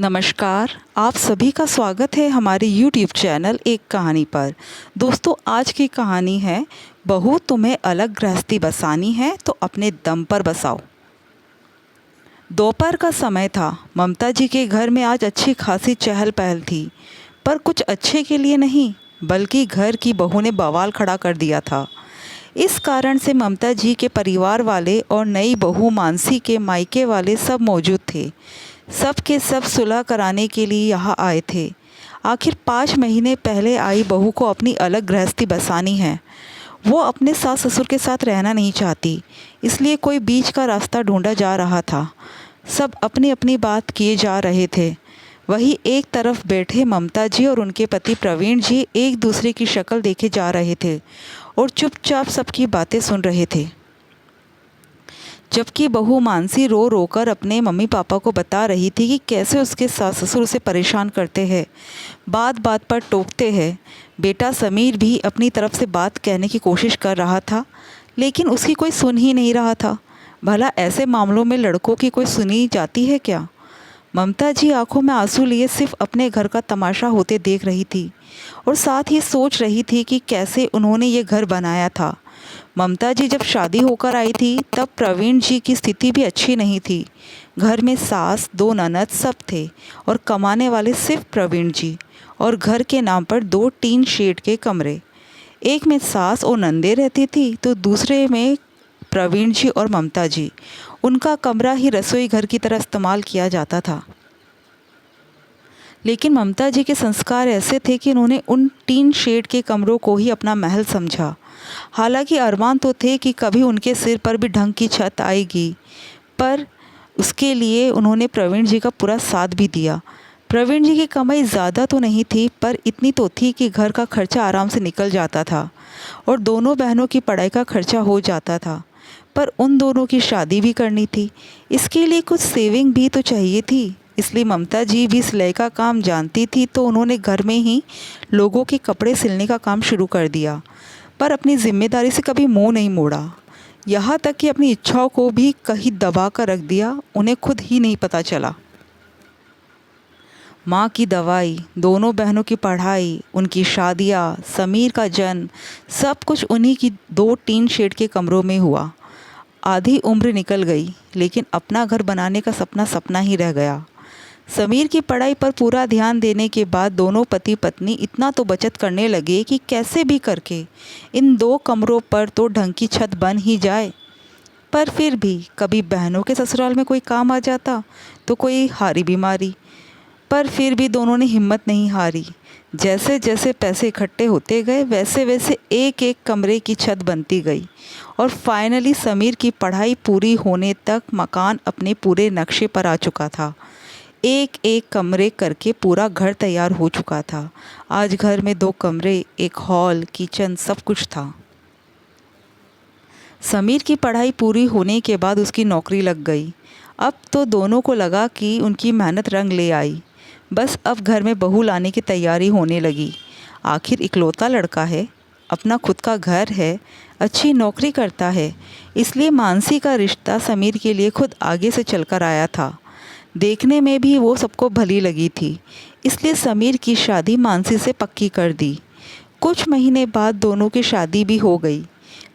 नमस्कार, आप सभी का स्वागत है हमारे YouTube चैनल एक कहानी पर। दोस्तों, आज की कहानी है बहू तुम्हें अलग गृहस्थी बसानी है तो अपने दम पर बसाओ। दोपहर का समय था। ममता जी के घर में आज अच्छी खासी चहल पहल थी, पर कुछ अच्छे के लिए नहीं, बल्कि घर की बहू ने बवाल खड़ा कर दिया था। इस कारण से ममता जी के परिवार वाले और नई बहू मानसी के मायके वाले सब मौजूद थे। सब के सब सुलह कराने के लिए यहाँ आए थे। आखिर 5 महीने पहले आई बहू को अपनी अलग गृहस्थी बसानी है। वो अपने सास ससुर के साथ रहना नहीं चाहती, इसलिए कोई बीच का रास्ता ढूंढा जा रहा था। सब अपनी अपनी बात किए जा रहे थे। वहीं एक तरफ बैठे ममता जी और उनके पति प्रवीण जी एक दूसरे की शक्ल देखे जा रहे थे और चुपचाप सबकी बातें सुन रहे थे। जबकि बहू मानसी रो रो कर अपने मम्मी पापा को बता रही थी कि कैसे उसके सास ससुर उसे परेशान करते हैं, बात बात पर टोकते हैं। बेटा समीर भी अपनी तरफ से बात कहने की कोशिश कर रहा था, लेकिन उसकी कोई सुन ही नहीं रहा था। भला ऐसे मामलों में लड़कों की कोई सुनी जाती है क्या? ममता जी आंखों में आंसू लिए सिर्फ अपने घर का तमाशा होते देख रही थी और साथ ही सोच रही थी कि कैसे उन्होंने ये घर बनाया था। ममता जी जब शादी होकर आई थी तब प्रवीण जी की स्थिति भी अच्छी नहीं थी। घर में सास, 2 ननद सब थे और कमाने वाले सिर्फ प्रवीण जी, और घर के नाम पर 2 टीन शेड के कमरे। एक में सास और नंदे रहती थी तो दूसरे में प्रवीण जी और ममता जी। उनका कमरा ही रसोई घर की तरह इस्तेमाल किया जाता था। लेकिन ममता जी के संस्कार ऐसे थे कि उन्होंने उन 3 शेड के कमरों को ही अपना महल समझा। हालांकि अरमान तो थे कि कभी उनके सिर पर भी ढंग की छत आएगी, पर उसके लिए उन्होंने प्रवीण जी का पूरा साथ भी दिया। प्रवीण जी की कमाई ज़्यादा तो नहीं थी, पर इतनी तो थी कि घर का खर्चा आराम से निकल जाता था और दोनों बहनों की पढ़ाई का खर्चा हो जाता था। पर उन दोनों की शादी भी करनी थी, इसके लिए कुछ सेविंग भी तो चाहिए थी। इसलिए ममता जी भी सिलाई का काम जानती थी, तो उन्होंने घर में ही लोगों के कपड़े सिलने का काम शुरू कर दिया, पर अपनी जिम्मेदारी से कभी मुंह नहीं मोड़ा। यहाँ तक कि अपनी इच्छाओं को भी कहीं दबा कर रख दिया, उन्हें खुद ही नहीं पता चला। माँ की दवाई, दोनों बहनों की पढ़ाई, उनकी शादियाँ, समीर का जन्म, सब कुछ उन्हीं की 2 टीन शेड के कमरों में हुआ। आधी उम्र निकल गई, लेकिन अपना घर बनाने का सपना सपना ही रह गया। समीर की पढ़ाई पर पूरा ध्यान देने के बाद दोनों पति पत्नी इतना तो बचत करने लगे कि कैसे भी करके इन 2 कमरों पर तो ढंग की छत बन ही जाए। पर फिर भी कभी बहनों के ससुराल में कोई काम आ जाता तो कोई हारी बीमारी, पर फिर भी दोनों ने हिम्मत नहीं हारी। जैसे जैसे पैसे इकट्ठे होते गए वैसे वैसे एक एक कमरे की छत बनती गई और फाइनली समीर की पढ़ाई पूरी होने तक मकान अपने पूरे नक्शे पर आ चुका था। एक एक कमरे करके पूरा घर तैयार हो चुका था। आज घर में 2 कमरे, एक हॉल, किचन, सब कुछ था। समीर की पढ़ाई पूरी होने के बाद उसकी नौकरी लग गई। अब तो दोनों को लगा कि उनकी मेहनत रंग ले आई। बस अब घर में बहू लाने की तैयारी होने लगी। आखिर इकलौता लड़का है, अपना खुद का घर है, अच्छी नौकरी करता है, इसलिए मानसी का रिश्ता समीर के लिए खुद आगे से चलकर आया था। देखने में भी वो सबको भली लगी थी, इसलिए समीर की शादी मानसी से पक्की कर दी। कुछ महीने बाद दोनों की शादी भी हो गई,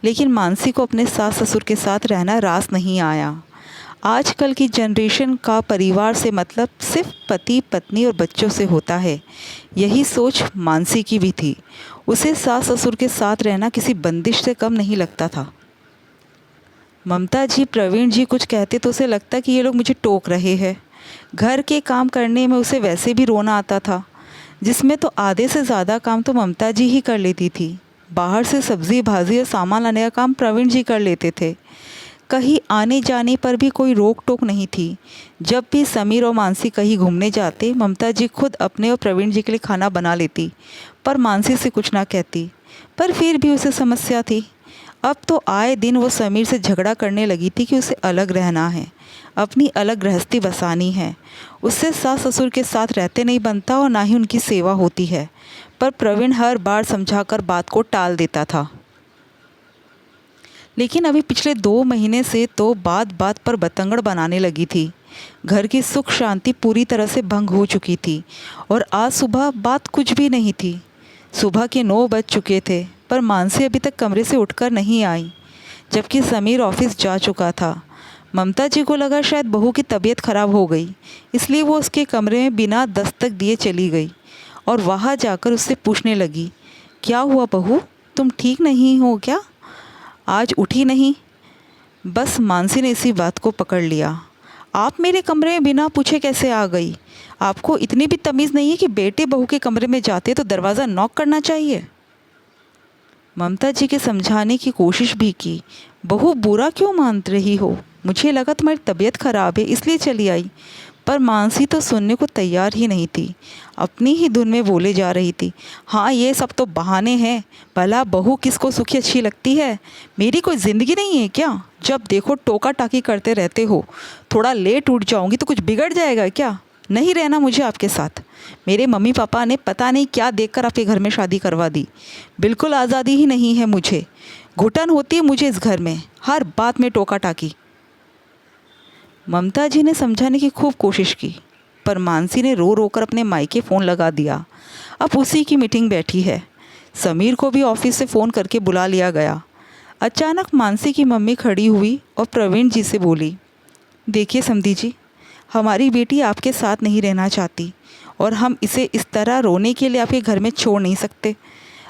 लेकिन मानसी को अपने सास ससुर के साथ रहना रास नहीं आया। आजकल की जनरेशन का परिवार से मतलब सिर्फ पति पत्नी और बच्चों से होता है। यही सोच मानसी की भी थी। उसे सास ससुर के साथ रहना किसी बंदिश से कम नहीं लगता था। ममता जी प्रवीण जी कुछ कहते तो उसे लगता कि ये लोग मुझे टोक रहे हैं। घर के काम करने में उसे वैसे भी रोना आता था, जिसमें तो आधे से ज़्यादा काम तो ममता जी ही कर लेती थी। बाहर से सब्ज़ी भाजी और सामान लाने का काम प्रवीण जी कर लेते थे। कहीं आने जाने पर भी कोई रोक टोक नहीं थी। जब भी समीर और मानसी कहीं घूमने जाते, ममता जी खुद अपने और प्रवीण जी के लिए खाना बना लेती, पर मानसी से कुछ ना कहती। पर फिर भी उसे समस्या थी। अब तो आए दिन वो समीर से झगड़ा करने लगी थी कि उसे अलग रहना है, अपनी अलग गृहस्थी बसानी है। उससे सास ससुर के साथ रहते नहीं बनता और ना ही उनकी सेवा होती है। पर प्रवीण हर बार समझाकर बात को टाल देता था। लेकिन अभी पिछले 2 महीने से तो बात बात पर बतंगड़ बनाने लगी थी। घर की सुख शांति पूरी तरह से भंग हो चुकी थी और आज सुबह बात कुछ भी नहीं थी। सुबह के 9 बज चुके थे पर मानसी अभी तक कमरे से उठकर नहीं आई, जबकि समीर ऑफिस जा चुका था। ममता जी को लगा शायद बहू की तबीयत खराब हो गई, इसलिए वो उसके कमरे में बिना दस्तक दिए चली गई और वहाँ जाकर उससे पूछने लगी, क्या हुआ बहू, तुम ठीक नहीं हो क्या? आज उठी नहीं? बस मानसी ने इसी बात को पकड़ लिया। आप मेरे कमरे में बिना पूछे कैसे आ गई? आपको इतनी भी तमीज़ नहीं है कि बेटे बहू के कमरे में जाते तो दरवाज़ा नॉक करना चाहिए? ममता जी के समझाने की कोशिश भी की। बहू बुरा क्यों मान रही हो? मुझे लगा तुम्हारी तबीयत ख़राब है इसलिए चली आई। पर मानसी तो सुनने को तैयार ही नहीं थी, अपनी ही धुन में बोले जा रही थी। हाँ, ये सब तो बहाने हैं। भला बहू किसको सुखी अच्छी लगती है? मेरी कोई ज़िंदगी नहीं है क्या? जब देखो टोका टाकी करते रहते हो। थोड़ा लेट उठ जाऊंगी तो कुछ बिगड़ जाएगा क्या? नहीं रहना मुझे आपके साथ। मेरे मम्मी पापा ने पता नहीं क्या देखकर आपके घर में शादी करवा दी। बिल्कुल आज़ादी ही नहीं है मुझे। घुटन होती है मुझे इस घर में, हर बात में टोका टाकी। ममता जी ने समझाने की खूब कोशिश की, पर मानसी ने रो रो कर अपने मायके फ़ोन लगा दिया। अब उसी की मीटिंग बैठी है। समीर को भी ऑफिस से फ़ोन करके बुला लिया गया। अचानक मानसी की मम्मी खड़ी हुई और प्रवीण जी से बोली, देखिए समधी जी, हमारी बेटी आपके साथ नहीं रहना चाहती और हम इसे इस तरह रोने के लिए आपके घर में छोड़ नहीं सकते।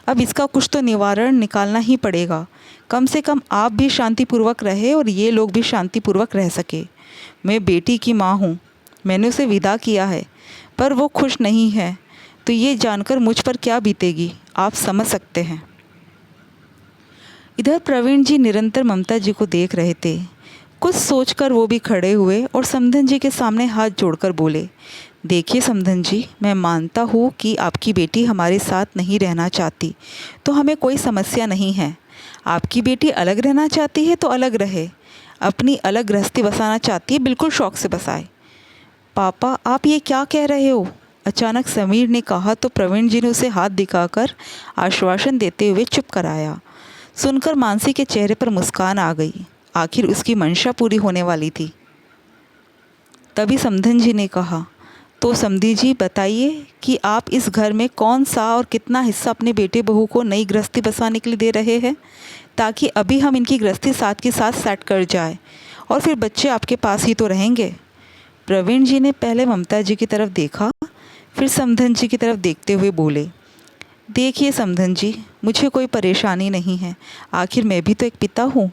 अब इसका कुछ तो निवारण निकालना ही पड़ेगा। कम से कम आप भी शांतिपूर्वक रहे और ये लोग भी शांतिपूर्वक रह सके। मैं बेटी की माँ हूँ, मैंने उसे विदा किया है, पर वो खुश नहीं है तो ये जानकर मुझ पर क्या बीतेगी आप समझ सकते हैं। इधर प्रवीण जी निरंतर ममता जी को देख रहे थे। कुछ सोचकर वो भी खड़े हुए और समधन जी के सामने हाथ जोड़कर बोले, देखिए समधन जी, मैं मानता हूँ कि आपकी बेटी हमारे साथ नहीं रहना चाहती तो हमें कोई समस्या नहीं है। आपकी बेटी अलग रहना चाहती है तो अलग रहे, अपनी अलग गृहस्थी बसाना चाहती है, बिल्कुल शौक़ से बसाए। पापा आप ये क्या कह रहे हो? अचानक समीर ने कहा तो प्रवीण जी ने उसे हाथ दिखाकर आश्वासन देते हुए चुप कराया। सुनकर मानसी के चेहरे पर मुस्कान आ गई। आखिर उसकी मंशा पूरी होने वाली थी। तभी समधन जी ने कहा, तो समधी जी बताइए कि आप इस घर में कौन सा और कितना हिस्सा अपने बेटे बहू को नई गृहस्थी बसाने के लिए दे रहे हैं, ताकि अभी हम इनकी गृहस्थी साथ के साथ सेट कर जाए और फिर बच्चे आपके पास ही तो रहेंगे। प्रवीण जी ने पहले ममता जी की तरफ देखा, फिर समधन जी की तरफ देखते हुए बोले, देखिए समधन जी, मुझे कोई परेशानी नहीं है। आखिर मैं भी तो एक पिता हूँ।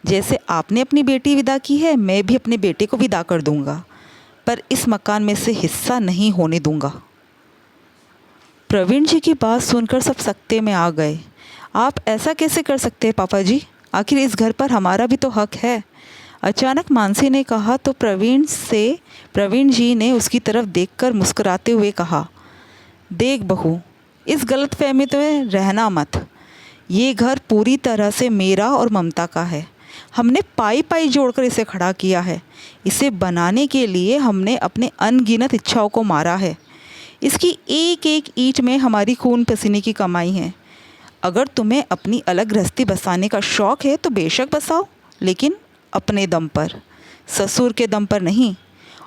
जैसे आपने अपनी बेटी विदा की है, मैं भी अपने बेटे को विदा कर दूँगा, पर इस मकान में से हिस्सा नहीं होने दूँगा। प्रवीण जी की बात सुनकर सब सकते में आ गए। आप ऐसा कैसे कर सकते हैं पापा जी? आखिर इस घर पर हमारा भी तो हक है। अचानक मानसी ने कहा तो प्रवीण जी ने उसकी तरफ देखकर मुस्कुराते हुए कहा, देख बहू, इस गलतफहमी में रहना मत। ये घर पूरी तरह से मेरा और ममता का है। हमने पाई पाई जोड़कर इसे खड़ा किया है। इसे बनाने के लिए हमने अपने अनगिनत इच्छाओं को मारा है। इसकी एक एक ईंट में हमारी खून पसीने की कमाई है। अगर तुम्हें अपनी अलग गृहस्थी बसाने का शौक़ है तो बेशक बसाओ, लेकिन अपने दम पर, ससुर के दम पर नहीं।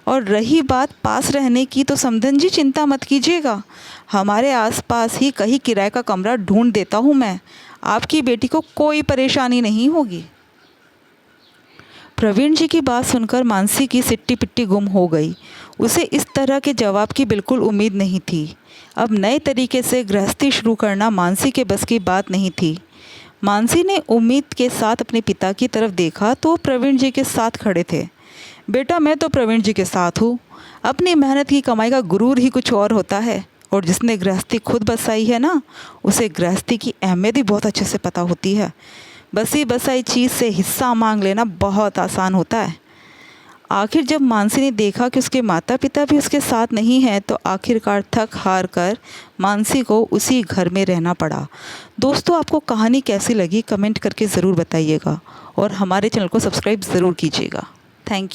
और रही बात पास रहने की, तो समधन जी चिंता मत कीजिएगा, हमारे आसपास ही कहीं किराए का कमरा ढूंढ देता हूँ मैं। आपकी बेटी को कोई परेशानी नहीं होगी। प्रवीण जी की बात सुनकर मानसी की सिट्टी पिट्टी गुम हो गई। उसे इस तरह के जवाब की बिल्कुल उम्मीद नहीं थी। अब नए तरीके से गृहस्थी शुरू करना मानसी के बस की बात नहीं थी। मानसी ने उम्मीद के साथ अपने पिता की तरफ देखा तो प्रवीण जी के साथ खड़े थे। बेटा, मैं तो प्रवीण जी के साथ हूँ। अपनी मेहनत की कमाई का गुरूर ही कुछ और होता है, और जिसने गृहस्थी खुद बसाई है ना, उसे गृहस्थी की अहमियत ही बहुत अच्छे से पता होती है। बसी बसाई चीज़ से हिस्सा मांग लेना बहुत आसान होता है। आखिर जब मानसी ने देखा कि उसके माता पिता भी उसके साथ नहीं हैं, तो आखिरकार थक हार कर मानसी को उसी घर में रहना पड़ा। दोस्तों, आपको कहानी कैसी लगी कमेंट करके ज़रूर बताइएगा और हमारे चैनल को सब्सक्राइब ज़रूर कीजिएगा। Thank you.